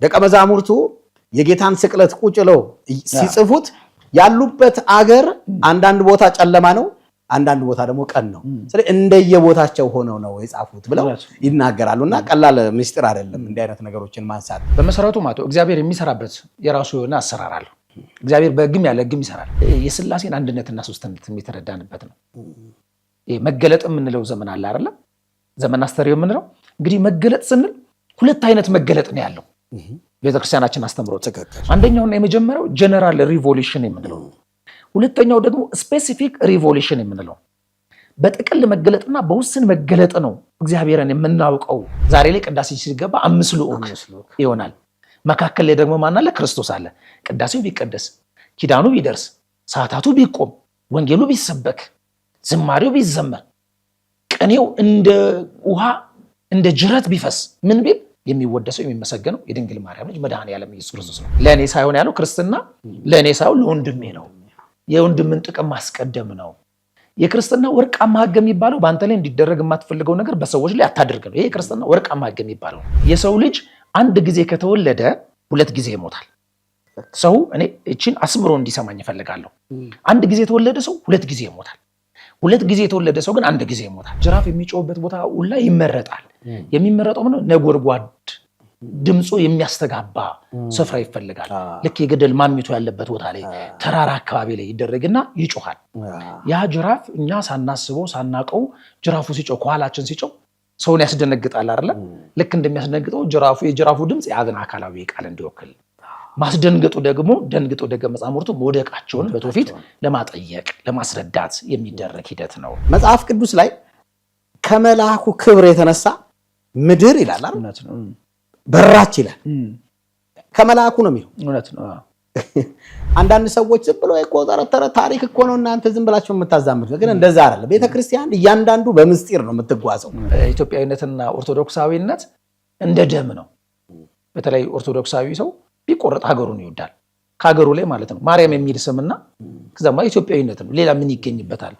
ደቀ መዛሙርቱ የጌታን ስቅለት ቁጭለው ሲጽፉት ያሉበት አገር አንዳንድ ቦታ ጨለማ ነው፣ አንዳንድ ቦታ ደግሞ ቀን ነው። ስለዚህ እንደየቦታቸው ሆነው ነው የጻፉት ብለው ይናገራሉና ቀላል ምስጢር አይደለም እንዲህ አይነት ነገሮችን ማንሳት። በመሰረቱ ማለት እግዚአብሔር የሚሰራበት የራሱ የሆነ አሰራር አለው። እግዚአብሔር በሕግም ያለ ሕግም ይሰራል። የሥላሴን አንድነትና ሶስትነት የተረዳንበት ነው። መገለጥ የምንለው ዘመን አለ አይደል? ዘመን አስተርእዮ የምንለው እንግዲህ መገለጥ ስንል ሁለት አይነት መገለጥ ነው ያለው ቤተክርስቲያናችን አስተምሮት። አንደኛውና የመጀመሪያው ጀነራል ሪቮሉሽን የምንለው፣ ሁለተኛው ደግሞ ስፔሲፊክ ሪቮሉሽን የምንለው። በጥቅል መገለጥና በውስን መገለጥ ነው እግዚአብሔርን የምናውቀው። ዛሬ ላይ ቅዳሴ ሲገባ 5 ልዑክ ይሆናል። መካከል ላይ ደግሞ ማን አለ? ክርስቶስ አለ። ቅዳሴው ቢቀደስ፣ ኪዳኑ ቢደርስ፣ ሰዓታቱ ቢቆም፣ ወንጌሉ ቢሰበክ፣ ዝማሬው ቢዘመር፣ ቅኔው እንደ ውሃ እንደ ጅረት ቢፈስ፣ ምን ቢል የሚወደሰው የሚመሰገነው የድንግል ማርያም ልጅ መድኃኔዓለም ኢየሱስ ክርስቶስ ነው። ለእኔ ሳይሆን ያለው ክርስትና ለእኔ ሳይሆን ለወንድሜ ነው። የወንድምን ጥቅም ማስቀደም ነው። የክርስትና ወርቃማ ሕግ የሚባለው በአንተ ላይ እንዲደረግ የማትፈልገው ነገር በሰዎች ላይ አታድርግ ነው። ይሄ የክርስትና ወርቃማ ሕግ የሚባለው። የሰው ልጅ አንድ ጊዜ ከተወለደ 2 ጊዜ ይሞታል። ሰው እኔ እቺን አስምሮ እንዲሰማኝ እፈልጋለሁ። አንድ ጊዜ የተወለደ ሰው 2 ጊዜ ይሞታል። 2 ጊዜ የተወለደ ሰው ግን 1 ጊዜ ይሞታል። ጅራፍ የሚጮህበት ቦታ ሁላ ይመረጣል። የሚመረጠው ምነው? ነጎድጓድ ድምፁ የሚያስተጋባ ስፍራ ይፈልጋል። ልክ የገደል ማሚቶ ያለበት ቦታ ላይ ተራራ አካባቢ ላይ ይደረግና ይጮሃል። ያ ጅራፍ እኛ ሳናስበው ሳናቀው ጅራፉ ሲጮህ ከኋላችን ሲጮህ ሰውን ያስደነግጣል አይደለ? ልክ እንደሚያስደነግጠው የጅራፉ ድምፅ የአብን አካላዊ ቃል እንዲወክል ማስደንገጡ ደግሞ ደንግጦ ደቀ መዛሙርቱ መውደቃቸውን በትውፊት ለማጠየቅ ለማስረዳት የሚደረግ ሂደት ነው። መጽሐፍ ቅዱስ ላይ ከመልአኩ ክብር የተነሳ ምድር ይላል አይደል? በራች ይላል። ከመልአኩ ነው የሚለው። እውነት ነው። አንዳንድ ሰዎች ዝም ብሎ የቆጠረተረ ታሪክ እኮ ነው እናንተ ዝም ብላችሁ የምታዛምዱት፣ ግን እንደዛ አይደለም። ቤተክርስቲያን እያንዳንዱ በምስጢር ነው የምትጓዘው። ኢትዮጵያዊነትና ኦርቶዶክሳዊነት እንደ ደም ነው። በተለይ ኦርቶዶክሳዊ ሰው ቢቆረጥ ሀገሩን ይወዳል። ከሀገሩ ላይ ማለት ነው ማርያም የሚል ስምና ከዛማ ኢትዮጵያዊነት ነው። ሌላ ምን ይገኝበታል?